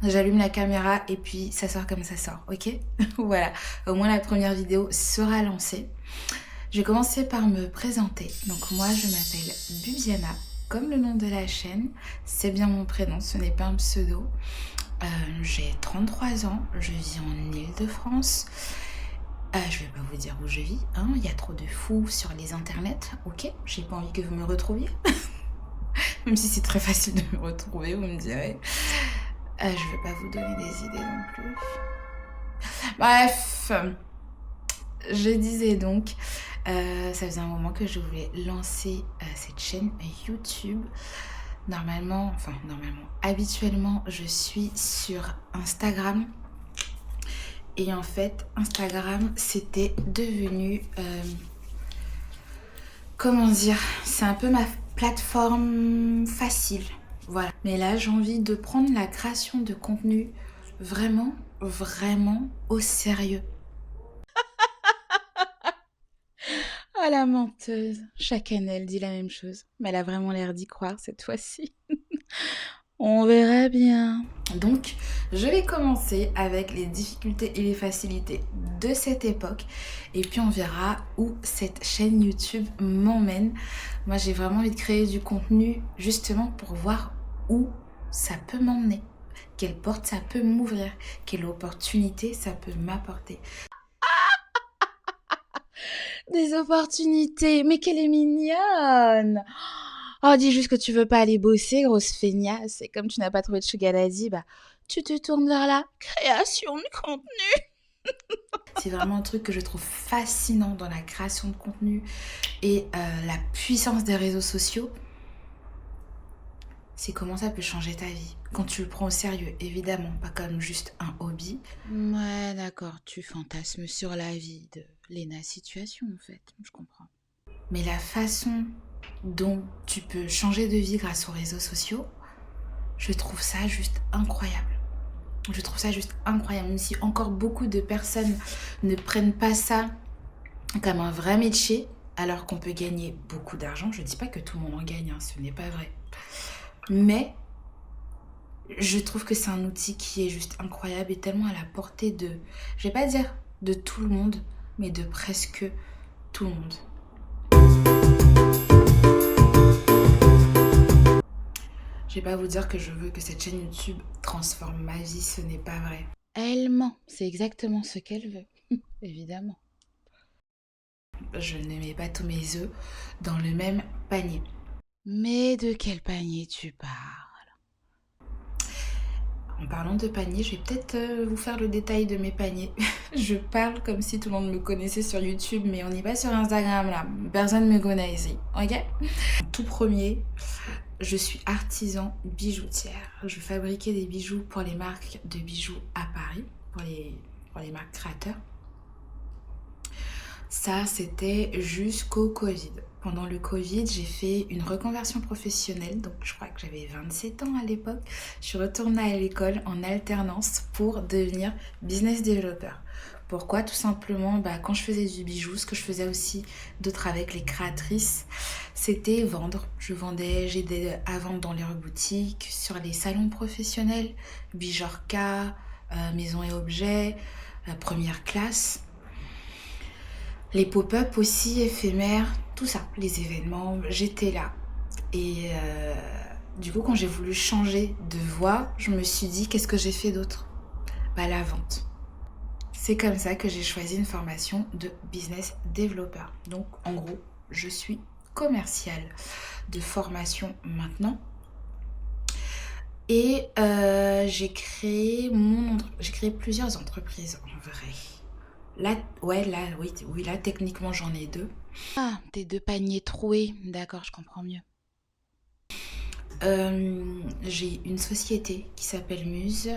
J'allume la caméra et puis ça sort comme ça sort, ok? Voilà, au moins la première vidéo sera lancée. Je vais commencer par me présenter. Donc moi, je m'appelle Bubiana, comme le nom de la chaîne. C'est bien mon prénom, ce n'est pas un pseudo. J'ai 33 ans, je vis en Île-de-France. Je vais pas vous dire où je vis, hein, il y a trop de fous sur les internets, ok? J'ai pas envie que vous me retrouviez. Même si c'est très facile de me retrouver, vous me direz. Je vais pas vous donner des idées non plus. Bref, je disais donc, ça faisait un moment que je voulais lancer cette chaîne YouTube. Habituellement, je suis sur Instagram. Et en fait, Instagram, c'était devenu, comment dire, c'est un peu ma plateforme facile. Voilà. Mais là, j'ai envie de prendre la création de contenu vraiment, vraiment au sérieux. Oh la menteuse. Chaque année, elle dit la même chose. Mais elle a vraiment l'air d'y croire cette fois-ci. On verra bien. Donc, je vais commencer avec les difficultés et les facilités de cette époque. Et puis, on verra où cette chaîne YouTube m'emmène. Moi, j'ai vraiment envie de créer du contenu justement pour voir où ça peut m'emmener. Quelle porte ça peut m'ouvrir. Quelle opportunité ça peut m'apporter. Des opportunités, mais qu'elle est mignonne! Oh, dis juste que tu veux pas aller bosser, grosse feignasse, et comme tu n'as pas trouvé de sugar daddy, bah, tu te tournes vers la création de contenu. C'est vraiment un truc que je trouve fascinant dans la création de contenu et la puissance des réseaux sociaux. C'est comment ça peut changer ta vie. Quand tu le prends au sérieux, évidemment, pas comme juste un hobby. Ouais, d'accord, tu fantasmes sur la vie de Léna Situation, en fait, je comprends. Mais la façon dont tu peux changer de vie grâce aux réseaux sociaux, je trouve ça juste incroyable. Je trouve ça juste incroyable, même si encore beaucoup de personnes ne prennent pas ça comme un vrai métier, alors qu'on peut gagner beaucoup d'argent. Je ne dis pas que tout le monde en gagne, hein, ce n'est pas vrai. Mais je trouve que c'est un outil qui est juste incroyable et tellement à la portée de, je vais pas dire de tout le monde, mais de presque tout le monde. Je vais pas vous dire que je veux que cette chaîne YouTube transforme ma vie, ce n'est pas vrai. Elle ment, c'est exactement ce qu'elle veut, évidemment. Je ne mets pas tous mes œufs dans le même panier. Mais de quel panier tu parles? En parlant de panier, je vais peut-être vous faire le détail de mes paniers. Je parle comme si tout le monde me connaissait sur YouTube, mais on n'est pas sur Instagram là. Personne ne me connaît ici, ok? Tout premier, je suis artisan bijoutière. Je fabriquais des bijoux pour les marques de bijoux à Paris, pour les marques créateurs. Ça, c'était jusqu'au Covid. Pendant le Covid, j'ai fait une reconversion professionnelle, donc je crois que j'avais 27 ans à l'époque. Je suis retournée à l'école en alternance pour devenir business developer. Pourquoi? Tout simplement, quand je faisais du bijou, ce que je faisais aussi d'autres avec les créatrices, c'était vendre. J'aidais à vendre dans leurs boutiques, sur les salons professionnels, Bijorka, Maison et Objets, Première Classe. Les pop-up aussi éphémères, tout ça, les événements, j'étais là. Et du coup, quand j'ai voulu changer de voie, je me suis dit, qu'est-ce que j'ai fait d'autre? La vente. C'est comme ça que j'ai choisi une formation de business developer. Donc, en gros, je suis commerciale de formation maintenant. Et j'ai créé plusieurs entreprises en vrai. Là, techniquement, j'en ai 2. Ah, tes 2 paniers troués, d'accord, je comprends mieux. J'ai une société qui s'appelle Muse,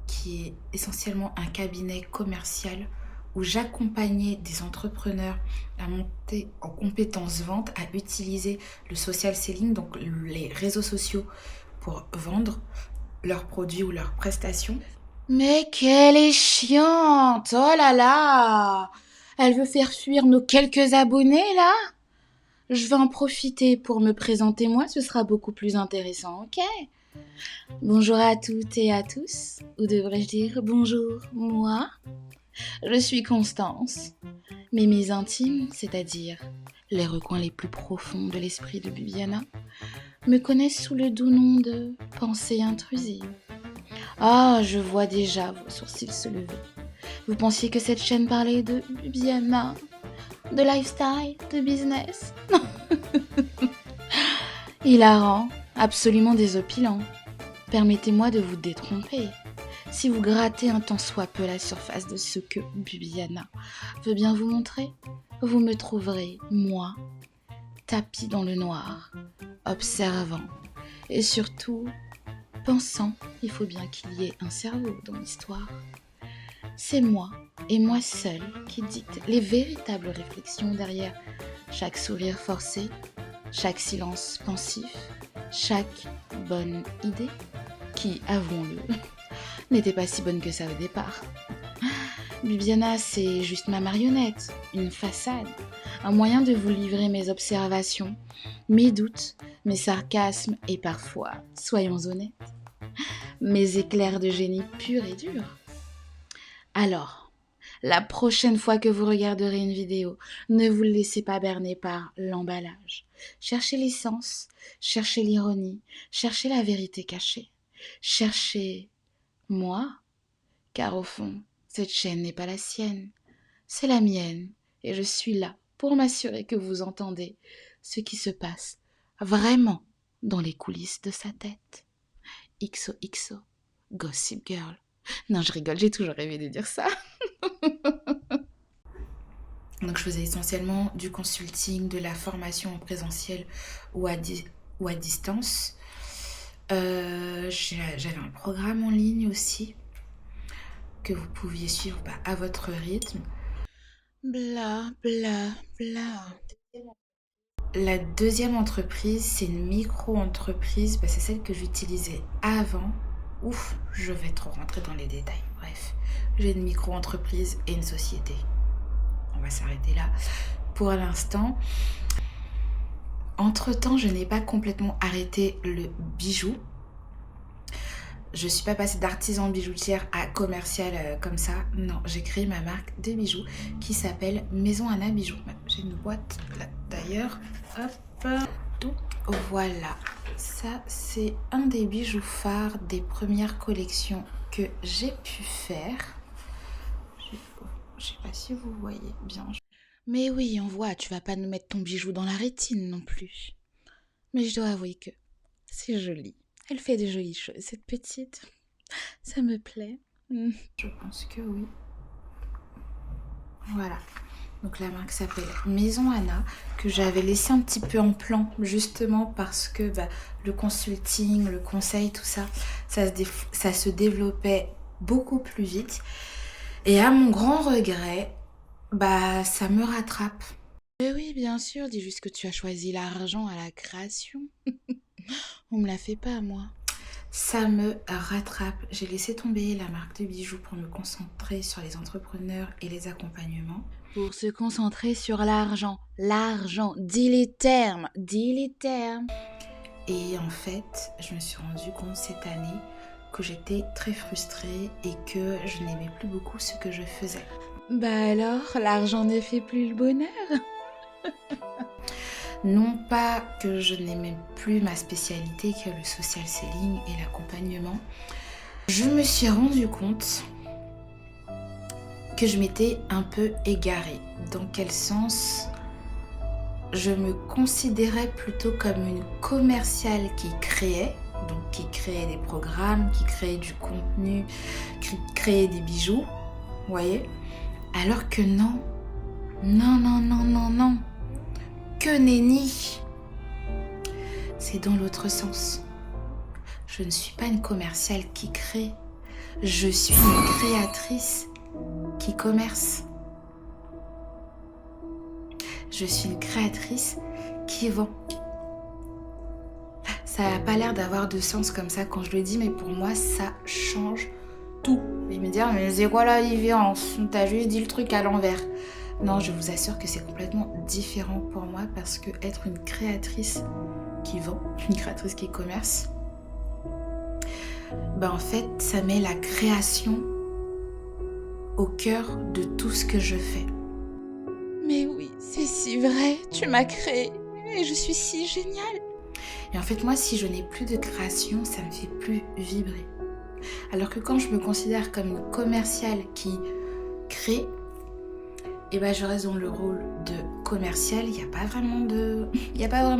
qui est essentiellement un cabinet commercial où j'accompagnais des entrepreneurs à monter en compétences vente, à utiliser le social selling, donc les réseaux sociaux pour vendre leurs produits ou leurs prestations. Mais qu'elle est chiante! Oh là là! Elle veut faire fuir nos quelques abonnés là? Je vais en profiter pour me présenter moi, ce sera beaucoup plus intéressant, ok? Bonjour à toutes et à tous, ou devrais-je dire bonjour, moi. Je suis Constance, mais mes intimes, c'est-à-dire les recoins les plus profonds de l'esprit de Bibiana, me connaissent sous le doux nom de pensée intrusive. Ah, je vois déjà vos sourcils se lever. Vous pensiez que cette chaîne parlait de Bibiana, de lifestyle, de business? Hilarant, absolument désopilant. Permettez-moi de vous détromper. Si vous grattez un tant soit peu la surface de ce que Bibiana veut bien vous montrer, vous me trouverez, moi, tapis dans le noir, observant et surtout pensant, il faut bien qu'il y ait un cerveau dans l'histoire. C'est moi et moi seule qui dicte les véritables réflexions derrière chaque sourire forcé, chaque silence pensif, chaque bonne idée qui, avouons-le, n'était pas si bonne que ça au départ. Bibiana, c'est juste ma marionnette, une façade, un moyen de vous livrer mes observations, mes doutes, mes sarcasmes et parfois, soyons honnêtes, mes éclairs de génie pur et dur. Alors, la prochaine fois que vous regarderez une vidéo, ne vous laissez pas berner par l'emballage. Cherchez l'essence, cherchez l'ironie, cherchez la vérité cachée. Cherchez moi, car au fond, cette chaîne n'est pas la sienne, c'est la mienne, et je suis là pour m'assurer que vous entendez ce qui se passe vraiment dans les coulisses de sa tête. XOXO, Gossip Girl. Non, je rigole, j'ai toujours rêvé de dire ça. Donc je faisais essentiellement du consulting, de la formation en présentiel ou à distance. J'avais un programme en ligne aussi que vous pouviez suivre à votre rythme. Bla, bla, bla. La deuxième entreprise, c'est une micro-entreprise. C'est celle que j'utilisais avant. Ouf, je vais trop rentrer dans les détails. Bref, j'ai une micro-entreprise et une société. On va s'arrêter là pour l'instant. Entre-temps, je n'ai pas complètement arrêté le bijou. Je ne suis pas passée d'artisan bijoutière à commercial comme ça. Non, j'ai créé ma marque de bijoux qui s'appelle Maison Anna Bijoux. J'ai une boîte là d'ailleurs. Hop, donc voilà. Ça, c'est un des bijoux phares des premières collections que j'ai pu faire. Je ne sais pas si vous voyez bien. Mais oui, on voit, tu vas pas nous mettre ton bijou dans la rétine non plus. Mais je dois avouer que c'est joli. Elle fait de jolies choses, cette petite. Ça me plaît. Je pense que oui. Voilà. Donc la marque s'appelle Maison Anna, que j'avais laissé un petit peu en plan, justement parce que le consulting, le conseil, tout ça, ça se développait beaucoup plus vite. Et à mon grand regret, ça me rattrape. Mais oui, bien sûr, dis juste que tu as choisi l'argent à la création. On me la fait pas, moi. Ça me rattrape. J'ai laissé tomber la marque de bijoux pour me concentrer sur les entrepreneurs et les accompagnements. Pour se concentrer sur l'argent. L'argent, dis les termes, dis les termes. Et en fait, je me suis rendu compte cette année que j'étais très frustrée et que je n'aimais plus beaucoup ce que je faisais. Alors, l'argent ne fait plus le bonheur? Non pas que je n'aimais plus ma spécialité qui est le social selling et l'accompagnement. Je me suis rendu compte que je m'étais un peu égarée. Dans quel sens? Je me considérais plutôt comme une commerciale qui créait, donc qui créait des programmes, qui créait du contenu, qui créait des bijoux, vous voyez? Alors que non, non. Que nenni! C'est dans l'autre sens. Je ne suis pas une commerciale qui crée. Je suis une créatrice qui commerce. Je suis une créatrice qui vend. Ça n'a pas l'air d'avoir de sens comme ça quand je le dis, mais pour moi, ça change tout. Ils me disent, mais c'est quoi la différence? T'as juste dit le truc à l'envers. Non, je vous assure que c'est complètement différent pour moi parce que être une créatrice qui vend, une créatrice qui commerce, En fait, ça met la création au cœur de tout ce que je fais. Mais oui, c'est si vrai, tu m'as créé et je suis si géniale. Et en fait, moi, si je n'ai plus de création, ça me fait plus vibrer. Alors que quand je me considère comme une commerciale qui crée, je reste dans le rôle de commercial. Il n'y a pas vraiment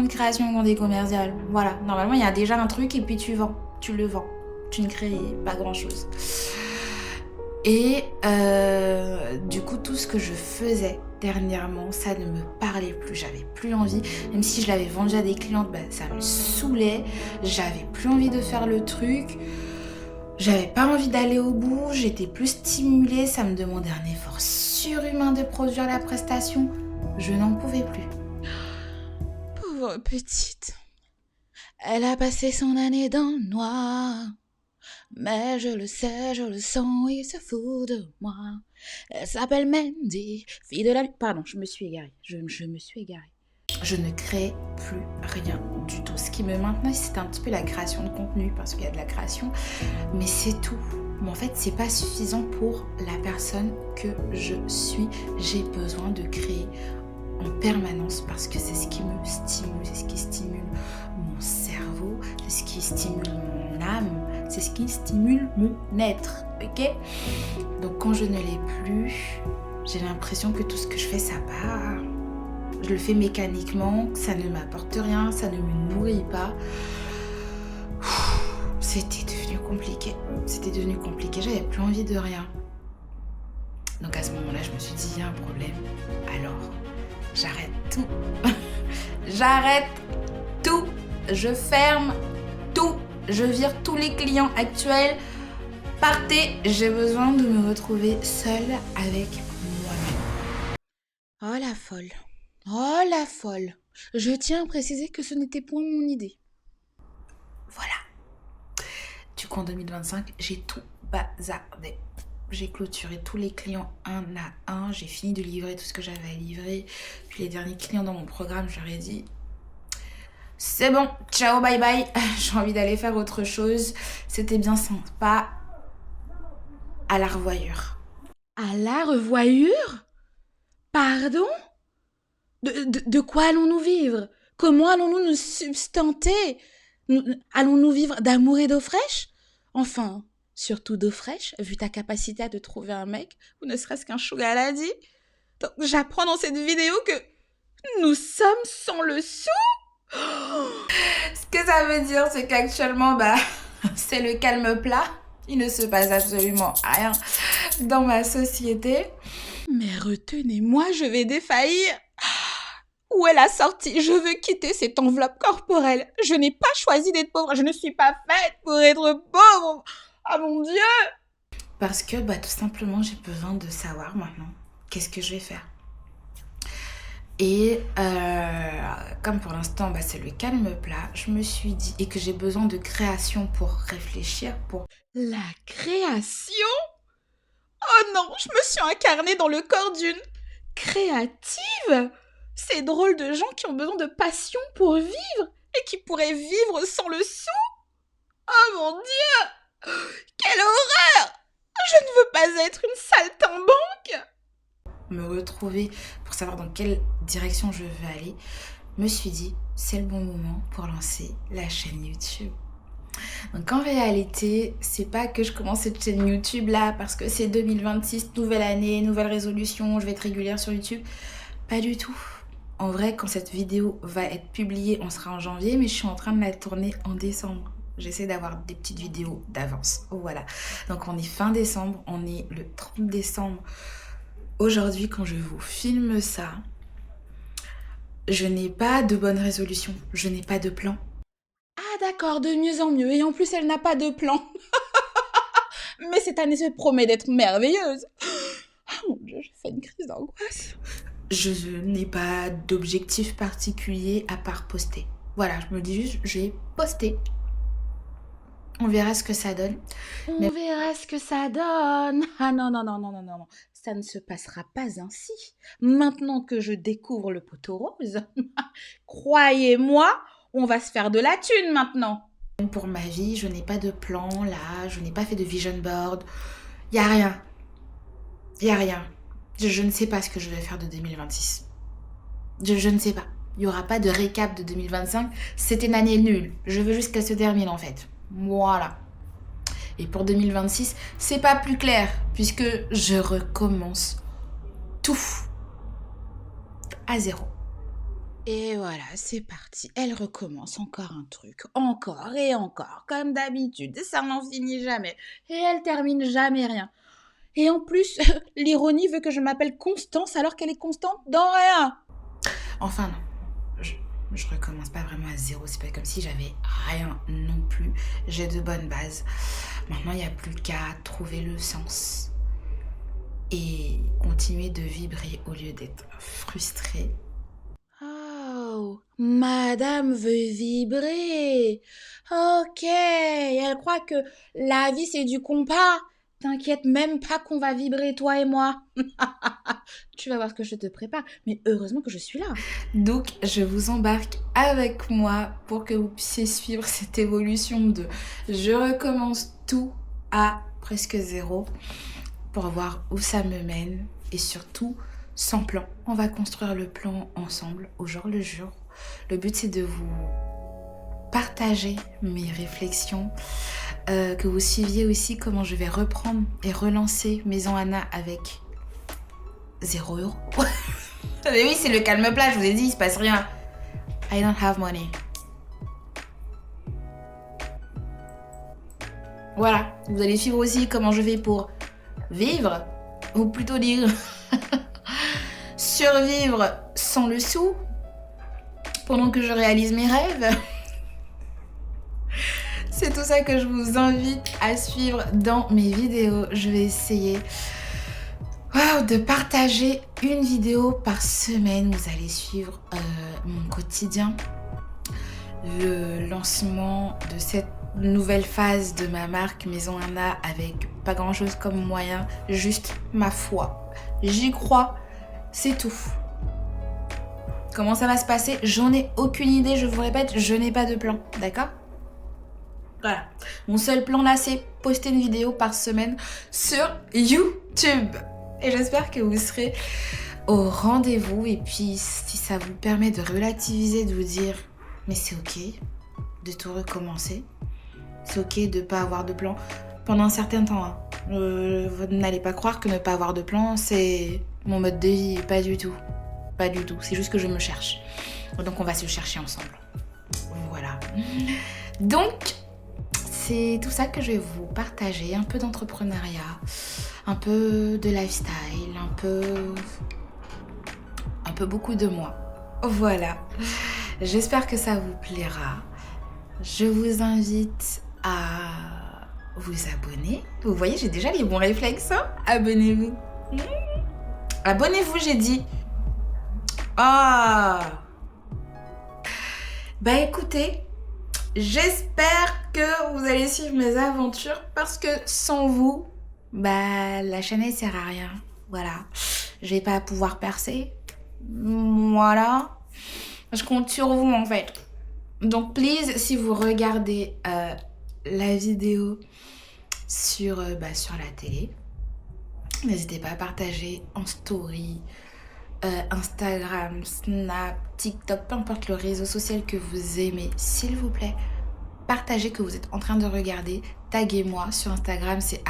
de création quand on est commercial. Voilà, normalement, il y a déjà un truc et puis tu le vends. Tu ne crées pas grand-chose. Et du coup, tout ce que je faisais dernièrement, ça ne me parlait plus. J'avais plus envie. Même si je l'avais vendu à des clientes, ça me saoulait. J'avais plus envie de faire le truc. J'avais pas envie d'aller au bout. J'étais plus stimulée. Ça me demandait un effort surhumain de produire la prestation. Je n'en pouvais plus. Pauvre petite. Elle a passé son année dans le noir. Mais je le sais, je le sens, il se fout de moi. Elle s'appelle Mandy, fille de la... Pardon, je me suis égarée. Je me suis égarée. Je ne crée plus rien du tout. Ce qui me maintenait, c'était un petit peu la création de contenu, parce qu'il y a de la création, mais c'est tout. Mais en fait, c'est pas suffisant pour la personne que je suis. J'ai besoin de créer en permanence parce que c'est ce qui me stimule, c'est ce qui stimule mon cerveau, c'est ce qui stimule mon âme, c'est ce qui stimule mon être, ok? Donc quand je ne l'ai plus, j'ai l'impression que tout ce que je fais, ça part. Je le fais mécaniquement, ça ne m'apporte rien, ça ne me nourrit pas. C'était devenu compliqué, j'avais plus envie de rien. Donc à ce moment-là, je me suis dit, il y a un problème. Alors, j'arrête tout. J'arrête tout. Je ferme tout. Je vire tous les clients actuels. Partez, j'ai besoin de me retrouver seule avec moi-même. Oh la folle. Oh la folle. Je tiens à préciser que ce n'était point mon idée. Voilà. Du coup, en 2025, j'ai tout bazardé. J'ai clôturé tous les clients un à un. J'ai fini de livrer tout ce que j'avais à livrer. Puis les derniers clients dans mon programme, je leur ai dit c'est bon, ciao, bye bye. J'ai envie d'aller faire autre chose. C'était bien sympa. À la revoyure. À la revoyure? Pardon? De quoi allons-nous vivre? Comment allons-nous nous substanter? Allons-nous vivre d'amour et d'eau fraîche? Enfin, surtout d'eau fraîche, vu ta capacité à te trouver un mec, ou ne serait-ce qu'un sugar daddy. Donc, j'apprends dans cette vidéo que nous sommes sans le sou. Ce que ça veut dire, c'est qu'actuellement, c'est le calme plat. Il ne se passe absolument rien dans ma société. Mais retenez-moi, je vais défaillir. Où est la sortie? Je veux quitter cette enveloppe corporelle. Je n'ai pas choisi d'être pauvre. Je ne suis pas faite pour être pauvre. Ah mon Dieu! Parce que tout simplement, j'ai besoin de savoir maintenant qu'est-ce que je vais faire. Et comme pour l'instant, c'est le calme plat, je me suis dit, et que j'ai besoin de création pour réfléchir, pour... La création? Oh non, je me suis incarnée dans le corps d'une créative. C'est drôle de gens qui ont besoin de passion pour vivre et qui pourraient vivre sans le sou. Oh mon Dieu! Quelle horreur! Je ne veux pas être une saltimbanque. Me retrouver pour savoir dans quelle direction je veux aller, me suis dit, c'est le bon moment pour lancer la chaîne YouTube. Donc en réalité, c'est pas que je commence cette chaîne YouTube là parce que c'est 2026, nouvelle année, nouvelle résolution, je vais être régulière sur YouTube. Pas du tout. En vrai, quand cette vidéo va être publiée, on sera en janvier, mais je suis en train de la tourner en décembre. J'essaie d'avoir des petites vidéos d'avance. Voilà. Donc on est fin décembre, on est le 30 décembre. Aujourd'hui, quand je vous filme ça, je n'ai pas de bonne résolution, je n'ai pas de plan. Ah d'accord, de mieux en mieux. Et en plus, elle n'a pas de plan. Mais cette année se promet d'être merveilleuse. Oh mon Dieu, je fais une crise d'angoisse. Je n'ai pas d'objectif particulier à part poster. Voilà, je me dis juste, je vais poster. On verra ce que ça donne. On verra ce que ça donne. Ah non, non, non, non, non, non. Ça ne se passera pas ainsi. Maintenant que je découvre le poteau rose, croyez-moi, on va se faire de la thune maintenant. Pour ma vie, je n'ai pas de plan là, je n'ai pas fait de vision board. Il n'y a rien. Il n'y a rien. Je ne sais pas ce que je vais faire de 2026. Je ne sais pas. Il n'y aura pas de récap de 2025. C'était une année nulle. Je veux juste qu'elle se termine en fait. Voilà. Et pour 2026, c'est pas plus clair puisque je recommence tout à zéro. Et voilà, c'est parti. Elle recommence encore un truc, encore et encore, comme d'habitude. Ça n'en finit jamais. Et elle termine jamais rien. Et en plus, l'ironie veut que je m'appelle Constance alors qu'elle est constante dans rien. Enfin non. Je recommence pas vraiment à zéro, c'est pas comme si j'avais rien non plus. J'ai de bonnes bases. Maintenant, il n'y a plus qu'à trouver le sens et continuer de vibrer au lieu d'être frustrée. Oh, madame veut vibrer. Ok, elle croit que la vie c'est du compas. T'inquiète même pas qu'on va vibrer, toi et moi. Tu vas voir ce que je te prépare, mais heureusement que je suis là. Donc, je vous embarque avec moi pour que vous puissiez suivre cette évolution de je recommence tout à presque zéro pour voir où ça me mène et surtout sans plan. On va construire le plan ensemble au jour le jour. Le but, c'est de vous partager mes réflexions, que vous suiviez aussi comment je vais reprendre et relancer Maison Anna avec 0 €. Mais oui, c'est le calme plat, je vous ai dit, il se passe rien. I don't have money. Voilà, vous allez suivre aussi comment je vais pour vivre, ou plutôt dire survivre sans le sou, pendant que je réalise mes rêves. C'est tout ça que je vous invite à suivre dans mes vidéos. Je vais essayer de partager une vidéo par semaine. Vous allez suivre mon quotidien, le lancement de cette nouvelle phase de ma marque Maison Anna avec pas grand chose comme moyen, juste ma foi. J'y crois, c'est tout. Comment ça va se passer? J'en ai aucune idée, je vous répète, je n'ai pas de plan, d'accord? Voilà. Mon seul plan là, c'est poster une vidéo par semaine sur YouTube. Et j'espère que vous serez au rendez-vous. Et puis, si ça vous permet de relativiser, de vous dire, mais c'est ok de tout recommencer. C'est ok de ne pas avoir de plan pendant un certain temps. Hein. Vous n'allez pas croire que ne pas avoir de plan, c'est mon mode de vie. Pas du tout. Pas du tout. C'est juste que je me cherche. Donc, on va se chercher ensemble. Voilà. Donc, c'est tout ça que je vais vous partager. Un peu d'entrepreneuriat, un peu de lifestyle, un peu beaucoup de moi. Voilà. J'espère que ça vous plaira. Je vous invite à vous abonner. Vous voyez, j'ai déjà les bons réflexes. Hein? Abonnez-vous. Abonnez-vous, j'ai dit. Ah. Bah écoutez, j'espère que vous allez suivre mes aventures parce que sans vous, bah la chaîne elle sert à rien. Voilà. Je vais pas pouvoir percer. Voilà. Je compte sur vous en fait. Donc please, si vous regardez la vidéo sur la télé, n'hésitez pas à partager en story, Instagram, Snap, TikTok, peu importe le réseau social que vous aimez, s'il vous plaît, partagez que vous êtes en train de regarder, taguez-moi sur Instagram, c'est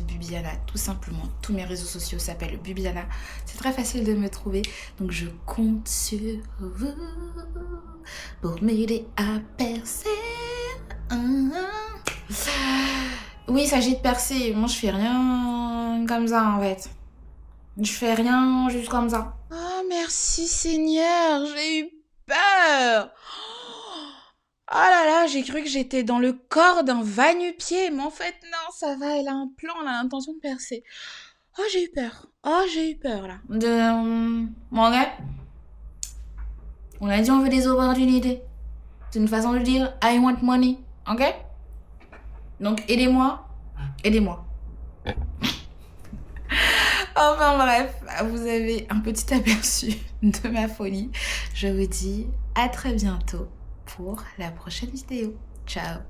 @bubiana, tout simplement. Tous mes réseaux sociaux s'appellent Bubiana. C'est très facile de me trouver, donc je compte sur vous pour m'aider à percer. Oui, il s'agit de percer. Moi, je fais rien comme ça en fait. Je fais rien juste comme ça. Oh, merci Seigneur, j'ai eu peur. Oh là là, j'ai cru que j'étais dans le corps d'un va-nu-pied, mais en fait, non, ça va, elle a un plan, elle a l'intention de percer. Oh, j'ai eu peur. Oh, j'ai eu peur, là. Mon gars, on a dit on veut des opportunités. C'est une façon de dire I want money, ok? Donc, aidez-moi, aidez-moi. Enfin bref, vous avez un petit aperçu de ma folie. Je vous dis à très bientôt pour la prochaine vidéo. Ciao!